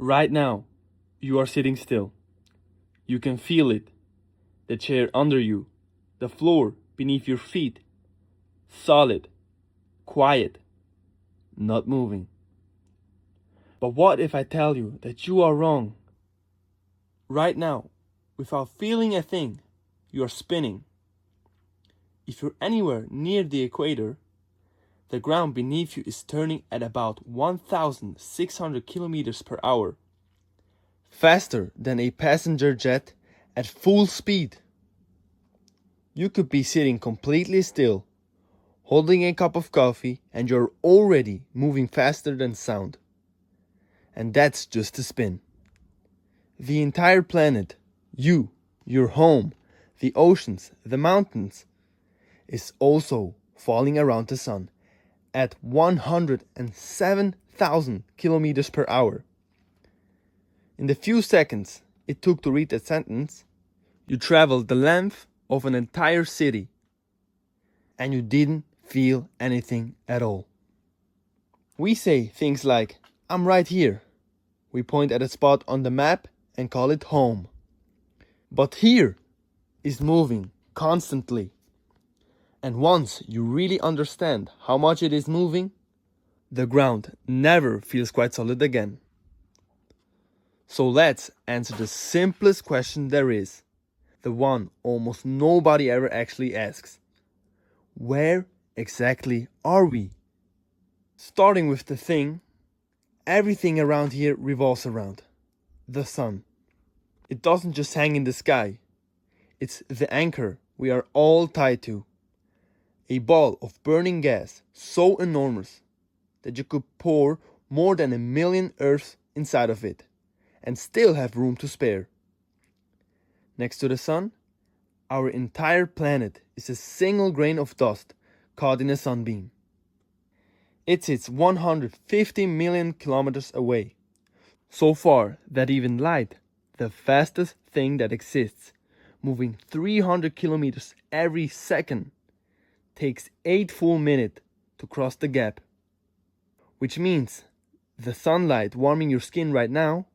Right now, you are sitting still. You can feel it. The chair under you, the floor beneath your feet. Solid, quiet, not moving. But what if I tell you that you are wrong? Right now, without feeling a thing, you are spinning. If you're anywhere near the equator, the ground beneath you is turning at about 1,600 kilometers per hour. Faster than a passenger jet at full speed. You could be sitting completely still, holding a cup of coffee, and you're already moving faster than sound. And that's just a spin. The entire planet, you, your home, the oceans, the mountains, is also falling around the sun at 107,000 kilometers per hour. In the few seconds it took to read that sentence, you traveled the length of an entire city, and you didn't feel anything at all. We say things like, I'm right here. We point at a spot on the map and call it home. But here is moving constantly. And once you really understand how much it is moving, the ground never feels quite solid again. So let's answer the simplest question there is, the one almost nobody ever actually asks. Where exactly are we? Starting with the thing everything around here revolves around: the sun. It doesn't just hang in the sky. It's the anchor we are all tied to. A ball of burning gas so enormous that you could pour more than 1,000,000 Earths inside of it and still have room to spare. Next to the sun, our entire planet is a single grain of dust caught in a sunbeam. It sits 150 million kilometers away, so far that even light, the fastest thing that exists, moving 300 kilometers every second, takes 8 full minutes to cross the gap. Which means the sunlight warming your skin right now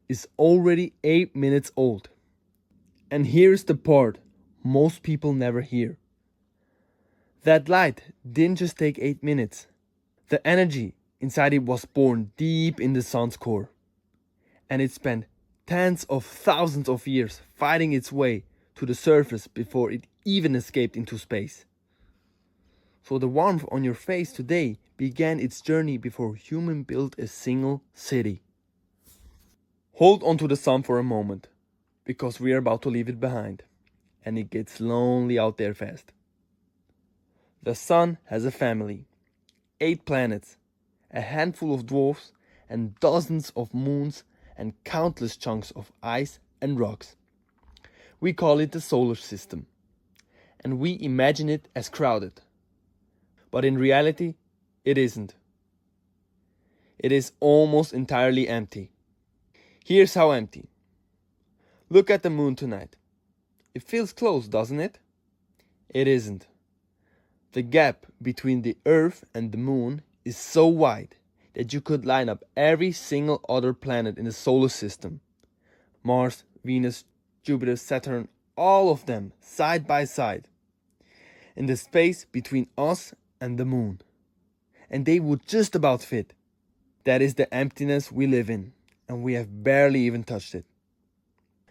is already 8 minutes old. And here's the part most people never hear. That light didn't just take 8 minutes. The energy inside it was born deep in the sun's core. And it spent tens of thousands of years fighting its way to the surface before it even escaped into space. So the warmth on your face today began its journey before human built a single city. Hold on to the sun for a moment, because we are about to leave it behind, and it gets lonely out there fast. The sun has a family, 8 planets, a handful of dwarfs, and dozens of moons, and countless chunks of ice and rocks. We call it the solar system, and we imagine it as crowded. But in reality, it isn't. It is almost entirely empty. Here's how empty. Look at the moon tonight. It feels close, doesn't it? It isn't. The gap between the Earth and the moon is so wide that you could line up every single other planet in the solar system. Mars, Venus, Jupiter, Saturn, all of them side by side, in the space between us and the moon. And they would just about fit. That is the emptiness we live in, and we have barely even touched it.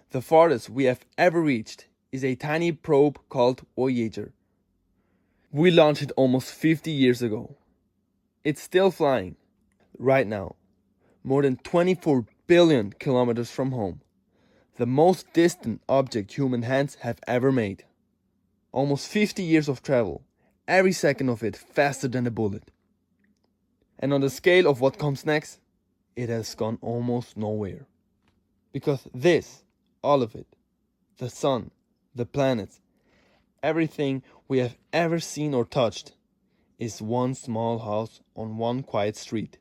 The farthest we have ever reached is a tiny probe called Voyager. We launched it almost 50 years ago. It's still flying right now, more than 24 billion kilometers from home, the most distant object human hands have ever made. Almost 50 years of travel, every second of it faster than a bullet. And on the scale of what comes next, it has gone almost nowhere. Because this, all of it, the sun, the planets, everything we have ever seen or touched, is one small house on one quiet street.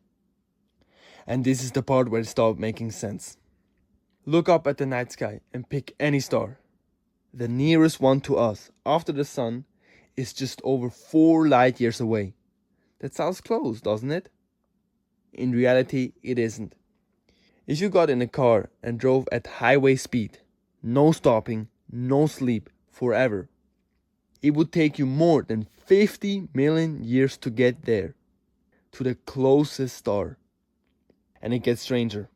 And this is the part where it stopped making sense. Look up at the night sky and pick any star. The nearest one to us, after the sun, is just over 4 light years away. That sounds close, doesn't it? In reality, it isn't. If you got in a car and drove at highway speed, no stopping, no sleep, forever, it would take you more than 50 million years to get there, to the closest star. And it gets stranger.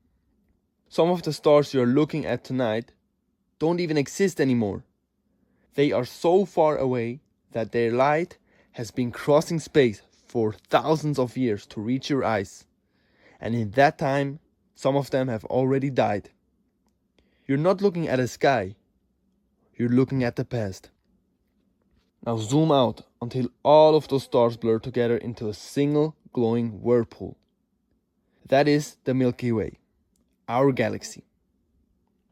Some of the stars you're looking at tonight don't even exist anymore. They are so far away that their light has been crossing space for thousands of years to reach your eyes. And in that time, some of them have already died. You're not looking at a sky, you're looking at the past. Now zoom out until all of those stars blur together into a single glowing whirlpool. That is the Milky Way, our galaxy.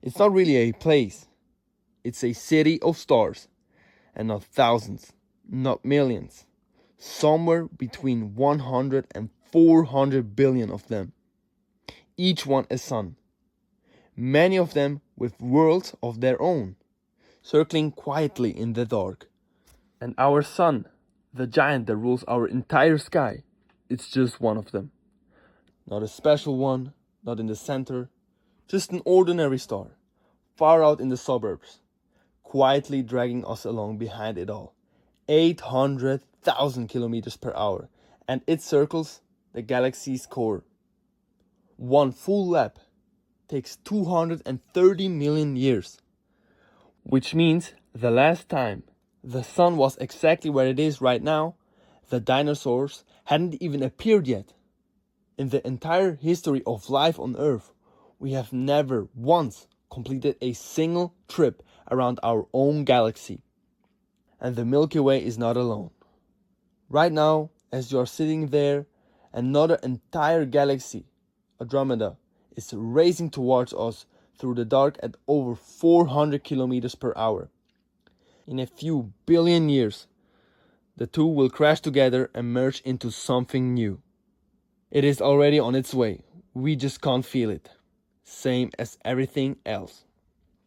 It's not really a place, it's a city of stars, and not thousands, not millions, somewhere between 100 and 400 billion of them, each one a sun, many of them with worlds of their own, circling quietly in the dark. And our sun, the giant that rules our entire sky, it's just one of them. Not a special one, not in the center, just an ordinary star, far out in the suburbs, quietly dragging us along behind it all. 800,000 kilometers per hour, and it circles the galaxy's core. One full lap takes 230 million years, which means the last time the sun was exactly where it is right now, the dinosaurs hadn't even appeared yet. In the entire history of life on Earth, we have never once completed a single trip around our own galaxy. And the Milky Way is not alone. Right now, as you are sitting there, another entire galaxy, Andromeda, is racing towards us through the dark at over 400 kilometers per hour. In a few billion years, the two will crash together and merge into something new. It is already on its way, we just can't feel it. Same as everything else.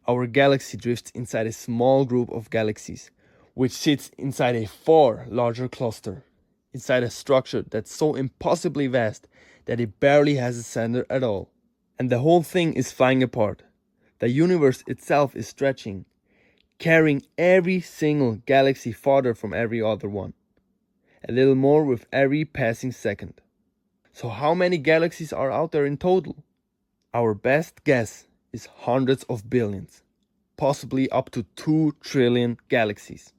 Our galaxy drifts inside a small group of galaxies, which sits inside a far larger cluster, inside a structure that's so impossibly vast that it barely has a center at all. And the whole thing is flying apart. The universe itself is stretching, carrying every single galaxy farther from every other one. A little more with every passing second. So how many galaxies are out there in total? Our best guess is hundreds of billions, possibly up to 2 trillion galaxies.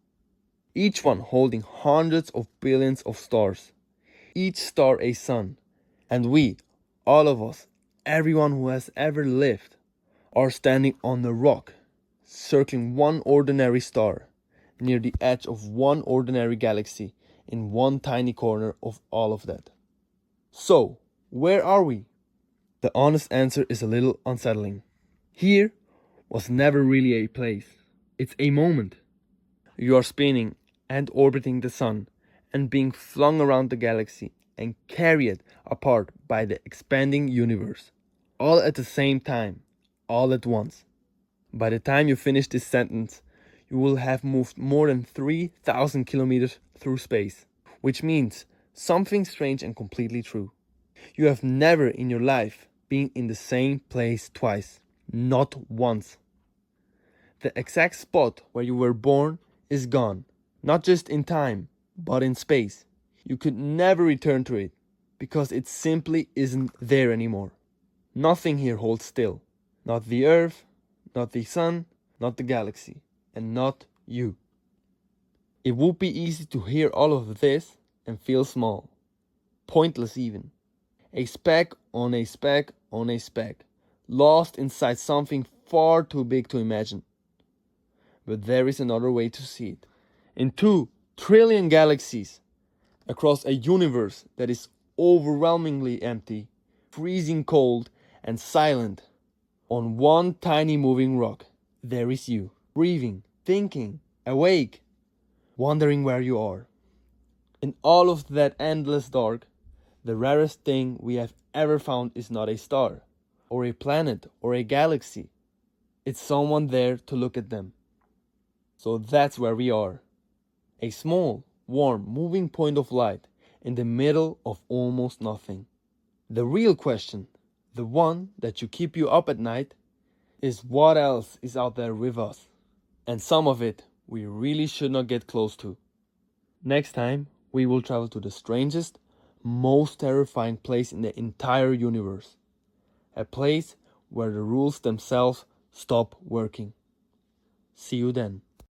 Each one holding hundreds of billions of stars, each star a sun. And we, all of us, everyone who has ever lived, are standing on a rock, circling one ordinary star, near the edge of one ordinary galaxy, in one tiny corner of all of that. So, where are we? The honest answer is a little unsettling. Here was never really a place. It's a moment. You are spinning and orbiting the sun and being flung around the galaxy and carried apart by the expanding universe. All at the same time, all at once. By the time you finish this sentence, you will have moved more than 3,000 kilometers through space, which means something strange and completely true. You have never in your life been in the same place twice, not once. The exact spot where you were born is gone, not just in time, but in space. You could never return to it, because it simply isn't there anymore. Nothing here holds still. Not the Earth, not the sun, not the galaxy, and not you. It would be easy to hear all of this and feel small, pointless even. A speck on a speck on a speck, lost inside something far too big to imagine. But there is another way to see it. In 2 trillion galaxies, across a universe that is overwhelmingly empty, freezing cold and silent, on one tiny moving rock, there is you, breathing, thinking, awake, wondering where you are. In all of that endless dark, the rarest thing we have ever found is not a star, or a planet, or a galaxy. It's someone there to look at them. So that's where we are. A small, warm, moving point of light in the middle of almost nothing. The real question, The one that should keep you up at night is what else is out there with us. And some of it we really should not get close to. Next time, we will travel to the strangest, most terrifying place in the entire universe. A place where the rules themselves stop working. See you then.